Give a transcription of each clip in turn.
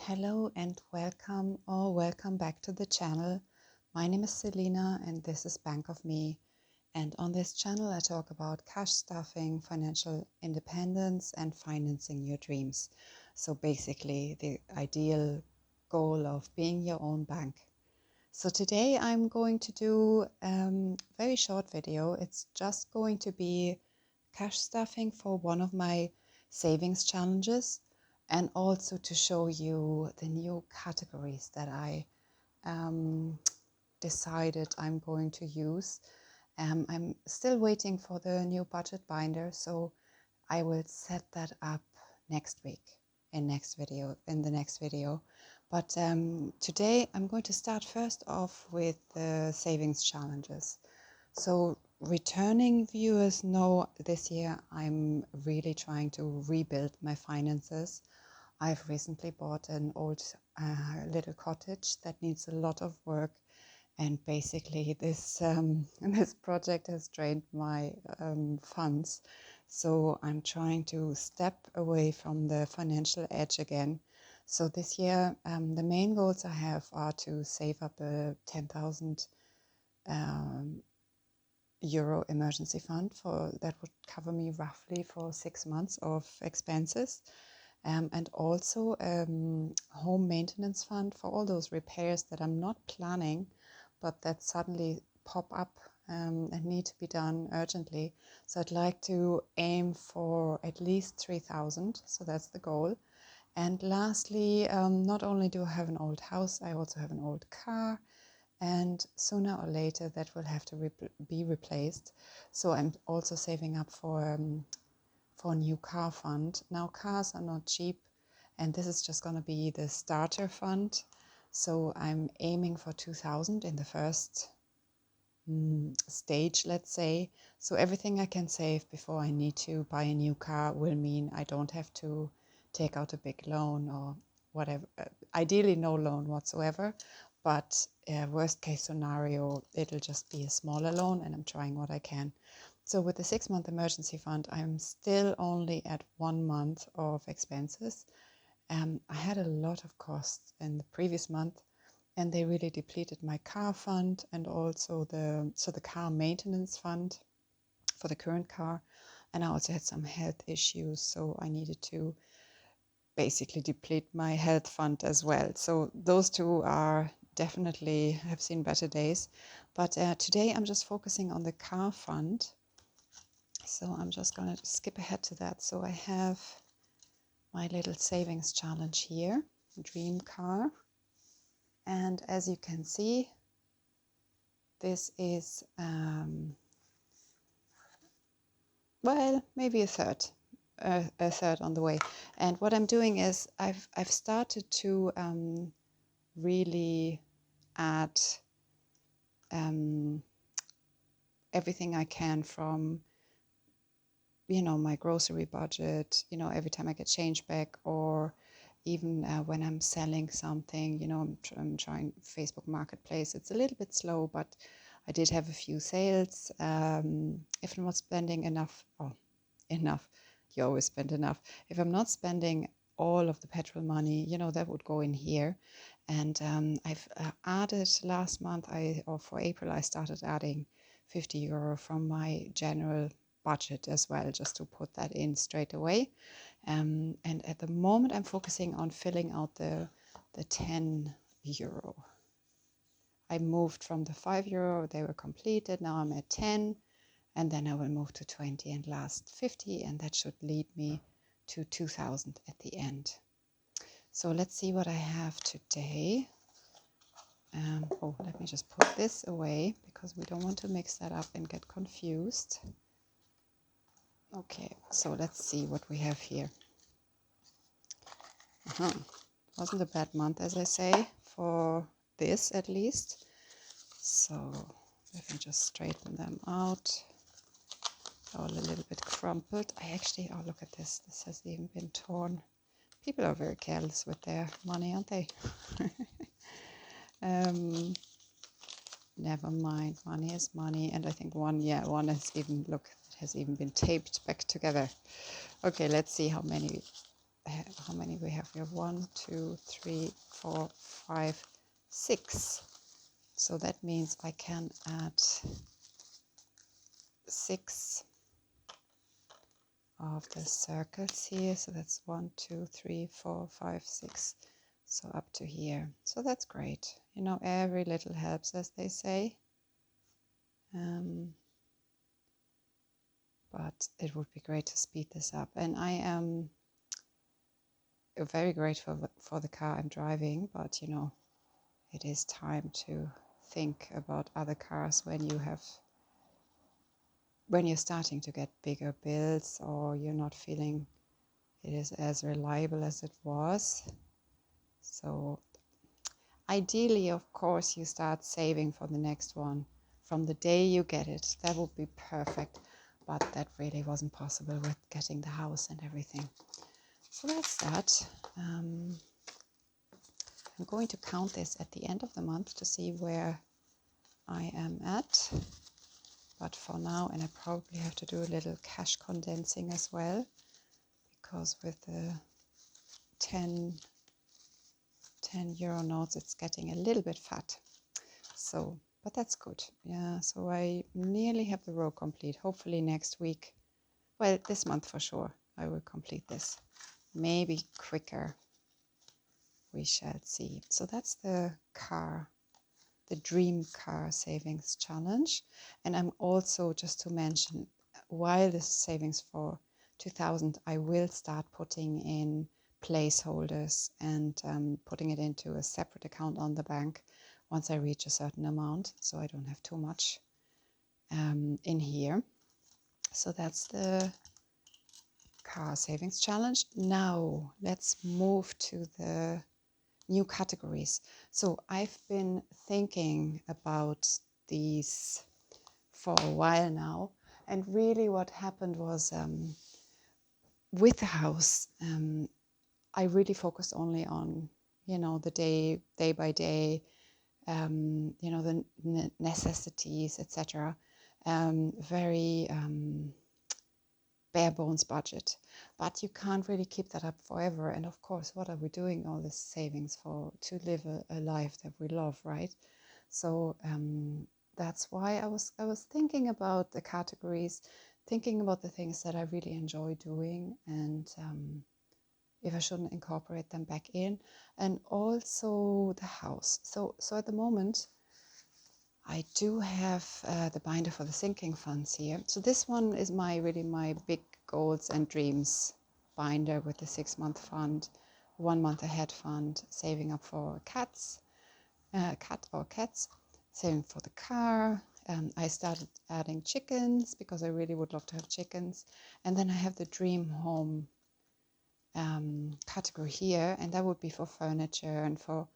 Hello and welcome back to the channel. My name is Selina and this is Bank of Me. And on this channel I talk about cash stuffing, financial independence and financing your dreams. So basically the ideal goal of being your own bank. So today I'm going to do a very short video. It's just going to be cash stuffing for one of my savings challenges, and also to show you the new categories that I decided I'm going to use. I'm still waiting for the new budget binder, so I will set that up next week in the next video. But today I'm going to start first off with the savings challenges. So returning viewers know this year I'm really trying to rebuild my finances. I've recently bought an old little cottage that needs a lot of work, and basically this this project has drained my funds. So I'm trying to step away from the financial edge again. So this year the main goals I have are to save up a 10,000 euro emergency fund that would cover me roughly for 6 months of expenses, and also home maintenance fund for all those repairs that I'm not planning but that suddenly pop up and need to be done urgently. So I'd like to aim for at least 3,000, so that's the goal. And lastly, not only do I have an old house, I also have an old car, and sooner or later that will have to be replaced. So I'm also saving up for a new car fund. Now cars are not cheap, and this is just going to be the starter fund. So I'm aiming for 2,000 in the first stage, let's say. So everything I can save before I need to buy a new car will mean I don't have to take out a big loan or whatever. Ideally no loan whatsoever, but worst case scenario, it'll just be a smaller loan, and I'm trying what I can. So with the 6-month emergency fund, I'm still only at 1 month of expenses. I had a lot of costs in the previous month, and they really depleted my car fund and also the car maintenance fund for the current car. And I also had some health issues, so I needed to basically deplete my health fund as well. So those two are definitely have seen better days. But today I'm just focusing on the car fund. So I'm just going to skip ahead to that. So I have my little savings challenge here, dream car. And as you can see, this is, well, maybe a third on the way. And what I'm doing is I've started to really add everything I can from my grocery budget, every time I get change back, or even when I'm selling something, I'm trying Facebook Marketplace. It's a little bit slow, but I did have a few sales. If I'm not spending enough, you always spend enough. If I'm not spending all of the petrol money, that would go in here. And I've added last month, or for April, I started adding 50 euro from my general budget as well, just to put that in straight away. And at the moment I'm focusing on filling out the 10 euro. I moved from the 5 euro, they were completed, now I'm at 10, and then I will move to 20 and last 50, and that should lead me to 2,000 at the end. So let's see what I have today. Let me just put this away because we don't want to mix that up and get confused. Okay, so let's see what we have here. Wasn't a bad month, as I say, for this at least. So let me just straighten them out. All a little bit crumpled. Oh, look at this. This has even been torn. People are very careless with their money, aren't they? Never mind, money is money. And I think one has even, look, it has even been taped back together. Okay, let's see how many how many we have here? 1, 2, 3, 4, 5, 6. So that means I can add 6 of the circles here. So that's 1, 2, 3, 4, 5, 6. So up to here. So that's great. You know, every little helps, as they say. But it would be great to speed this up. And I am very grateful for the car I'm driving, but you know, it is time to think about other cars when you're starting to get bigger bills, or you're not feeling it is as reliable as it was. So ideally, of course, you start saving for the next one from the day you get it. That would be perfect, but that really wasn't possible with getting the house and everything. So that's that. I'm going to count this at the end of the month to see where I am at. But for now, and I probably have to do a little cash condensing as well, because with the 10 euro notes, it's getting a little bit fat. So, but that's good. Yeah, so I nearly have the row complete. Hopefully next week, well, this month for sure, I will complete this. Maybe quicker. We shall see. So that's the dream car savings challenge. And I'm also, just to mention, while this is savings for 2000, I will start putting in placeholders and putting it into a separate account on the bank once I reach a certain amount, so I don't have too much in here. So that's the car savings challenge. Now let's move to the new categories. So I've been thinking about these for a while now, and really what happened was with the house, I really focused only on, you know, the day by day, you know, the necessities, etc. Very bare bones budget, but you can't really keep that up forever. And of course, what are we doing all this savings for? To live a life that we love, right? So that's why I was thinking about the categories, thinking about the things that I really enjoy doing, and if I shouldn't incorporate them back in, and also the house. So at the moment, I do have the binder for the sinking funds here. So this one is really my big goals and dreams binder with the 6-month fund, 1 month ahead fund, saving up for cat or cats, saving for the car. I started adding chickens because I really would love to have chickens. And then I have the dream home category here, and that would be for furniture and for,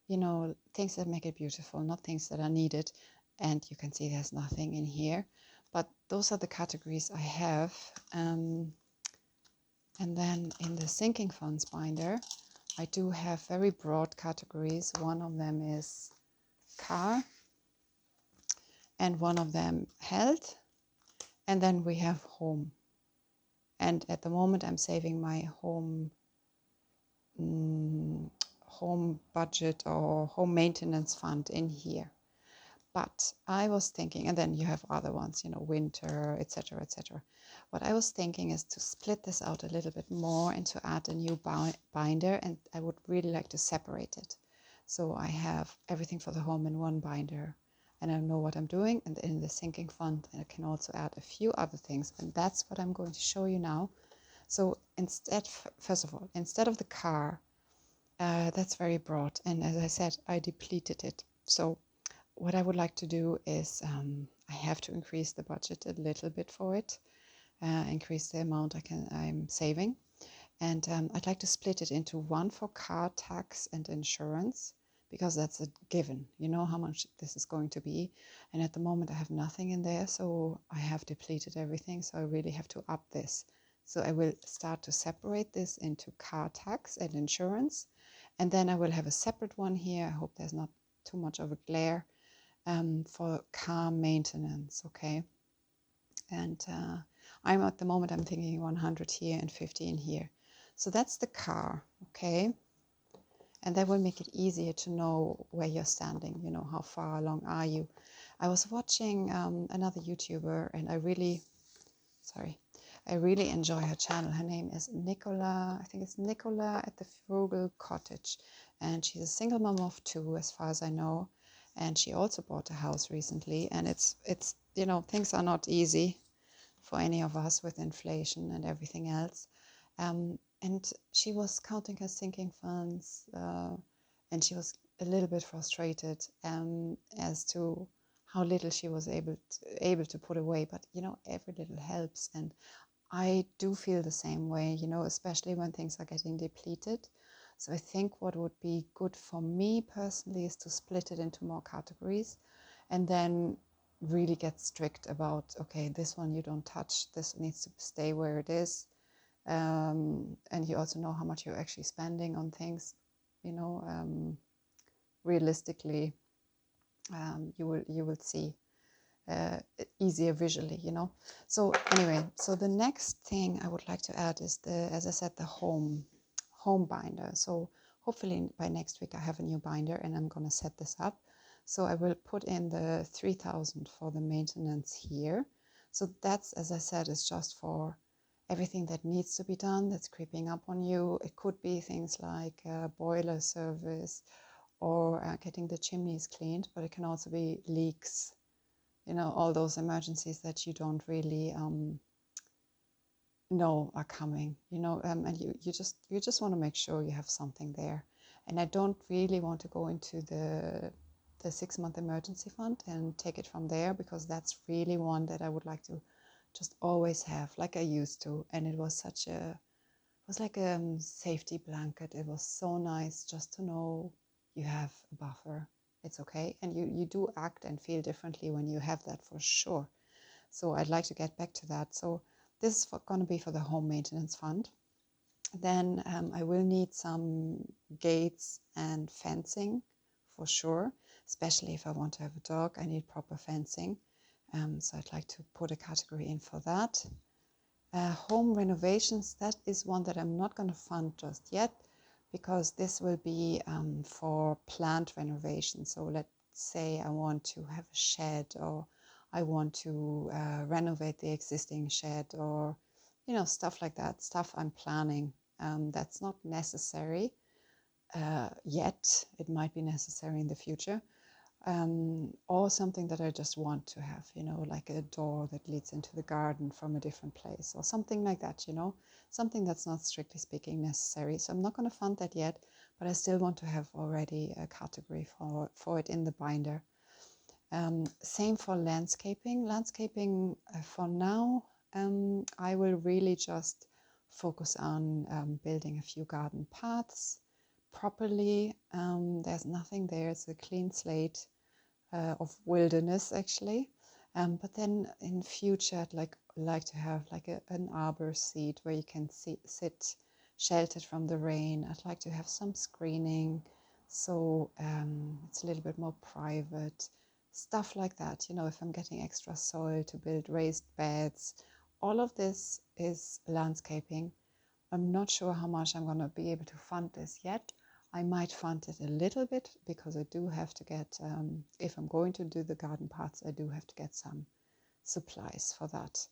you know, things that make it beautiful, not things that are needed. And you can see there's nothing in here, but those are the categories I have. And then in the sinking funds binder, I do have very broad categories. One of them is car, and one of them health, and then we have home. And at the moment, I'm saving my home budget or home maintenance fund in here. But I was thinking, and then you have other ones, you know, winter, etc., etc. What I was thinking is to split this out a little bit more and to add a new binder, and I would really like to separate it. So I have everything for the home in one binder, and I know what I'm doing, and in the sinking fund, I can also add a few other things, and that's what I'm going to show you now. So first of all, instead of the car, that's very broad, and as I said, I depleted it. So what I would like to do is I have to increase the budget a little bit for it, increase the amount I'm saving, and I'd like to split it into one for car tax and insurance, because that's a given. You know how much this is going to be, and at the moment I have nothing in there, so I have depleted everything, so I really have to up this. So I will start to separate this into car tax and insurance, and then I will have a separate one here. I hope there's not too much of a glare, for car maintenance, okay? And I'm at the moment, I'm thinking 100 here and 50 in here. So that's the car, okay? And that will make it easier to know where you're standing, you know, how far along are you. I was watching another YouTuber, and I really enjoy her channel. Her name is Nicola, I think it's Nicola at the Frugal Cottage. And she's a single mom of two, as far as I know. And she also bought a house recently. And it's you know, things are not easy for any of us with inflation and everything else. And she was counting her sinking funds, and she was a little bit frustrated as to how little she was able to put away. But you know, every little helps, and I do feel the same way. You know, especially when things are getting depleted. So I think what would be good for me personally is to split it into more categories, and then really get strict about, okay, this one you don't touch, this needs to stay where it is. And you also know how much you're actually spending on things, you know, realistically. You will see easier visually, you know. So anyway, so the next thing I would like to add is as I said, the home binder. So hopefully by next week I have a new binder, and I'm going to set this up. So I will put in the 3,000 for the maintenance here. So that's, as I said, is just for everything that needs to be done that's creeping up on you. It could be things like boiler service, or getting the chimneys cleaned, but it can also be leaks, you know, all those emergencies that you don't really know are coming, you know, and you just want to make sure you have something there. And I don't really want to go into the 6-month emergency fund and take it from there, because that's really one that I would like to just always have, like I used to. And it was like a safety blanket. It was so nice just to know you have a buffer. It's okay, and you do act and feel differently when you have that, for sure. So I'd like to get back to that. So this is going to be for the home maintenance fund. Then I will need some gates and fencing for sure, especially if I want to have a dog. I need proper fencing. So I'd like to put a category in for that. Home renovations, that is one that I'm not going to fund just yet, because this will be for planned renovation. So let's say I want to have a shed, or I want to renovate the existing shed, or you know, stuff like that, stuff I'm planning. That's not necessary yet. It might be necessary in the future. Or something that I just want to have, you know, like a door that leads into the garden from a different place, or something like that, you know, something that's not strictly speaking necessary. So I'm not going to fund that yet, but I still want to have already a category for it in the binder. Same for landscaping. Landscaping for now, I will really just focus on building a few garden paths properly. There's nothing there. It's a clean slate of wilderness, actually. But then in future, I'd like to have like an arbor seat where you can sit sheltered from the rain. I'd like to have some screening, so it's a little bit more private. Stuff like that, you know, if I'm getting extra soil to build raised beds. All of this is landscaping. I'm not sure how much I'm going to be able to fund this yet. I might fund it a little bit, because I do have to get, if I'm going to do the garden paths, I do have to get some supplies for that.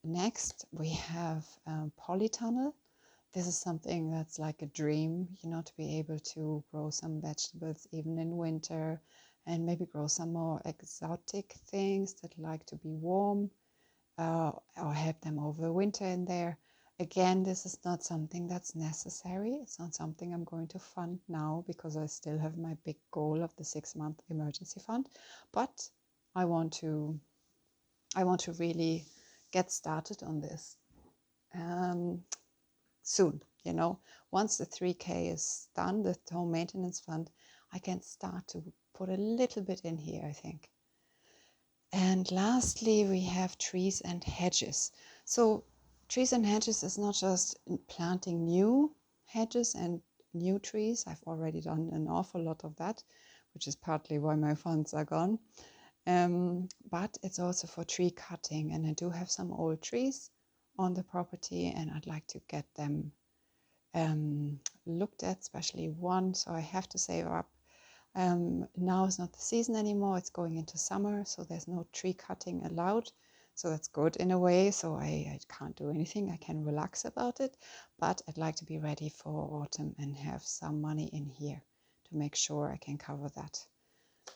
Next, we have polytunnel. This is something that's like a dream, you know, to be able to grow some vegetables even in winter, and maybe grow some more exotic things that like to be warm, or help them over the winter in there. Again, this is not something that's necessary. It's not something I'm going to fund now, because I still have my big goal of the 6-month emergency fund. But I want to really get started on this soon. You know, once the 3K is done, the home maintenance fund, I can start to put a little bit in here, I think. And lastly, we have trees and hedges. So trees and hedges is not just planting new hedges and new trees. I've already done an awful lot of that, which is partly why my funds are gone. But it's also for tree cutting, and I do have some old trees on the property, and I'd like to get them looked at, especially one, so I have to save up. Now is not the season anymore, it's going into summer, so there's no tree cutting allowed. So that's good in a way, so I can't do anything, I can relax about it, but I'd like to be ready for autumn and have some money in here to make sure I can cover that.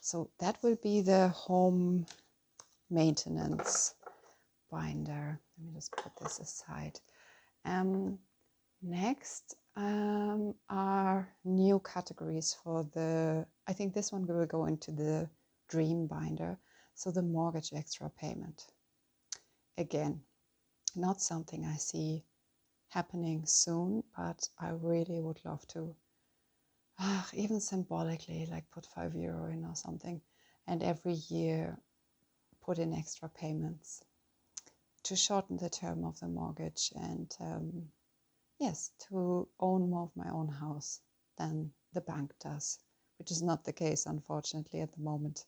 So that will be the home maintenance binder. Let me just put this aside. Next are new categories for the, I think this one will go into the dream binder. So the mortgage extra payment. Again, not something I see happening soon, but I really would love to, even symbolically, like put €5 in or something, and every year put in extra payments to shorten the term of the mortgage and yes, to own more of my own house than the bank does, which is not the case, unfortunately, at the moment.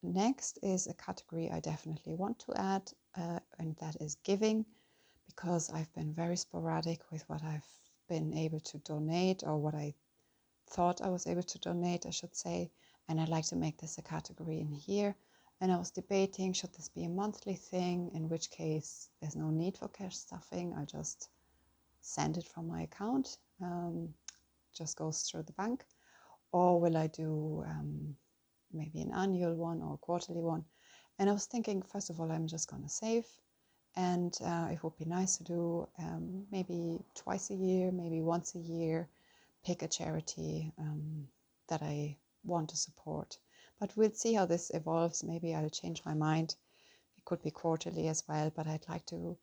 Next is a category I definitely want to add, and that is giving, because I've been very sporadic with what I've been able to donate, or what I thought I was able to donate, I should say, and I'd like to make this a category in here. And I was debating, should this be a monthly thing, in which case there's no need for cash stuffing, I just send it from my account, just goes through the bank, or will I do maybe an annual one or a quarterly one? And I was thinking, first of all, I'm just going to save, and it would be nice to do maybe twice a year, maybe once a year, pick a charity that I want to support. But we'll see how this evolves. Maybe I'll change my mind. It could be quarterly as well, but I'd like to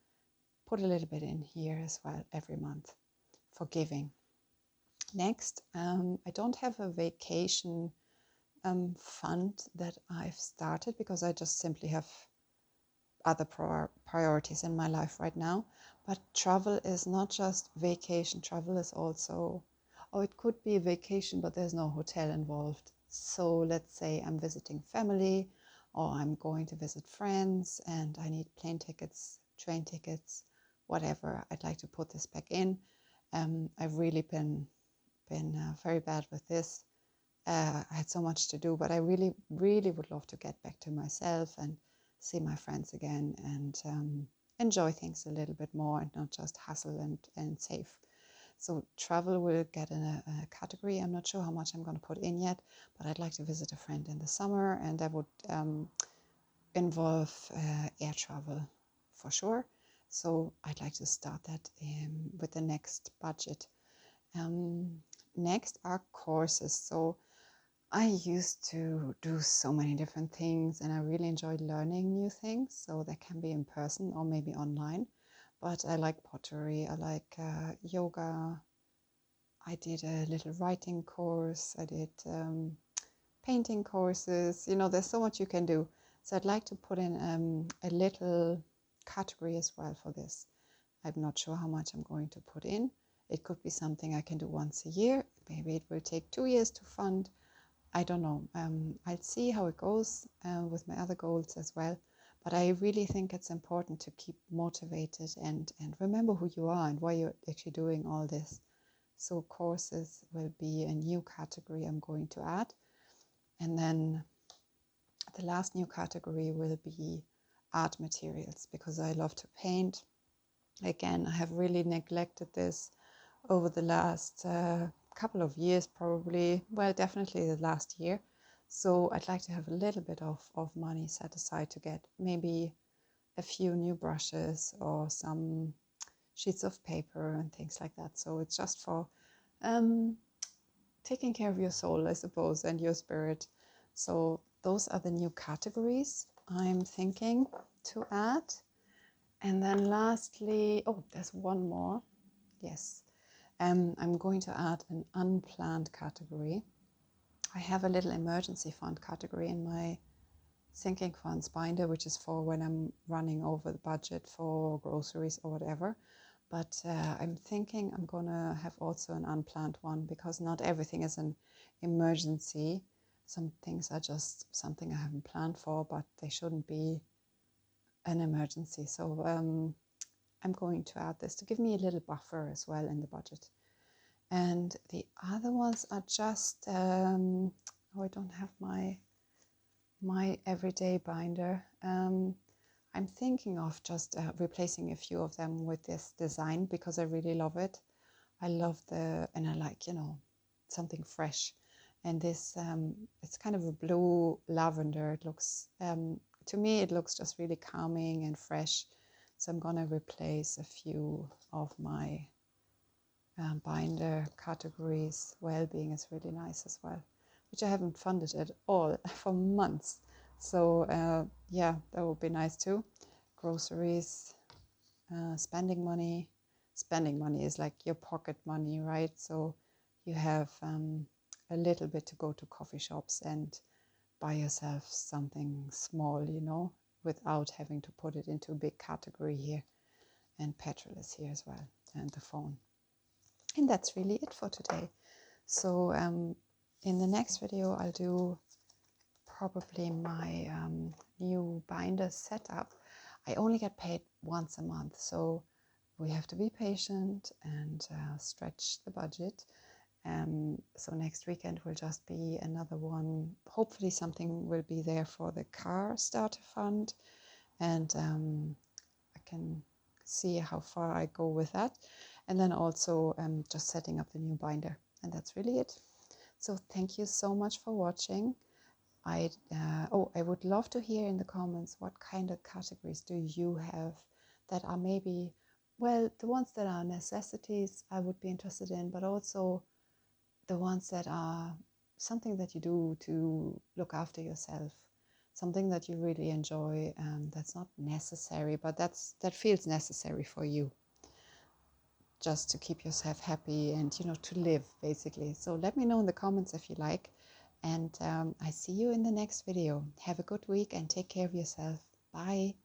put a little bit in here as well every month for giving. Next, I don't have a vacation fund that I've started because I just simply have other priorities in my life right now. But travel is not just vacation, travel is also, oh, it could be a vacation, but there's no hotel involved. So let's say I'm visiting family, or I'm going to visit friends and I need plane tickets, train tickets, whatever. I'd like to put this back in. I've really been very bad with this. I had so much to do, but I really would love to get back to myself and see my friends again, and enjoy things a little bit more, and not just hustle and save. So travel will get in a category. I'm not sure how much I'm going to put in yet, but I'd like to visit a friend in the summer, and that would involve air travel for sure. So I'd like to start that with the next budget. Next are courses. So I used to do so many different things, and I really enjoyed learning new things. So that can be in person or maybe online. But I like pottery, I like yoga. I did a little writing course. I did painting courses. You know, there's so much you can do. So I'd like to put in a little category as well for this. I'm not sure how much I'm going to put in. It could be something I can do once a year. Maybe it will take 2 years to fund. I don't know. I'll see how it goes with my other goals as well. But I really think it's important to keep motivated and remember who you are and why you're actually doing all this. So courses will be a new category I'm going to add. And then the last new category will be art materials, because I love to paint. Again, I have really neglected this over the last couple of years, probably, well, definitely the last year. So I'd like to have a little bit of money set aside to get maybe a few new brushes or some sheets of paper and things like that. So it's just for taking care of your soul, I suppose, and your spirit. So those are the new categories I'm thinking to add. And then lastly, oh, there's one more. Yes. I'm going to add an unplanned category. I have a little emergency fund category in my sinking funds binder, which is for when I'm running over the budget for groceries or whatever. But I'm thinking I'm going to have also an unplanned one, because not everything is an emergency. Some things are just something I haven't planned for, but they shouldn't be an emergency. So I'm going to add this to give me a little buffer as well in the budget. And the other ones are just, oh, I don't have my everyday binder. I'm thinking of just replacing a few of them with this design because I really love it. I love and I like, something fresh. And this, it's kind of a blue lavender. It looks, to me, it looks just really calming and fresh. So I'm going to replace a few of my binder categories. Well-being is really nice as well, which I haven't funded at all for months. So yeah, that would be nice too. Groceries, spending money. Spending money is like your pocket money, right? So you have a little bit to go to coffee shops and buy yourself something small, without having to put it into a big category here. And petrol is here as well, and the phone. And that's really it for today. So in the next video, I'll do probably my new binder setup. I only get paid once a month, so we have to be patient and stretch the budget. So next weekend will just be another one. Hopefully something will be there for the car starter fund, and I can see how far I go with that. And then also just setting up the new binder. And that's really it. So thank you so much for watching. I would love to hear in the comments what kind of categories do you have that are maybe, well, the ones that are necessities I would be interested in, but also the ones that are something that you do to look after yourself, something that you really enjoy, that's not necessary, but that feels necessary for you, just to keep yourself happy and to live basically. So let me know in the comments if you like, and I see you in the next video. Have a good week and take care of yourself. Bye.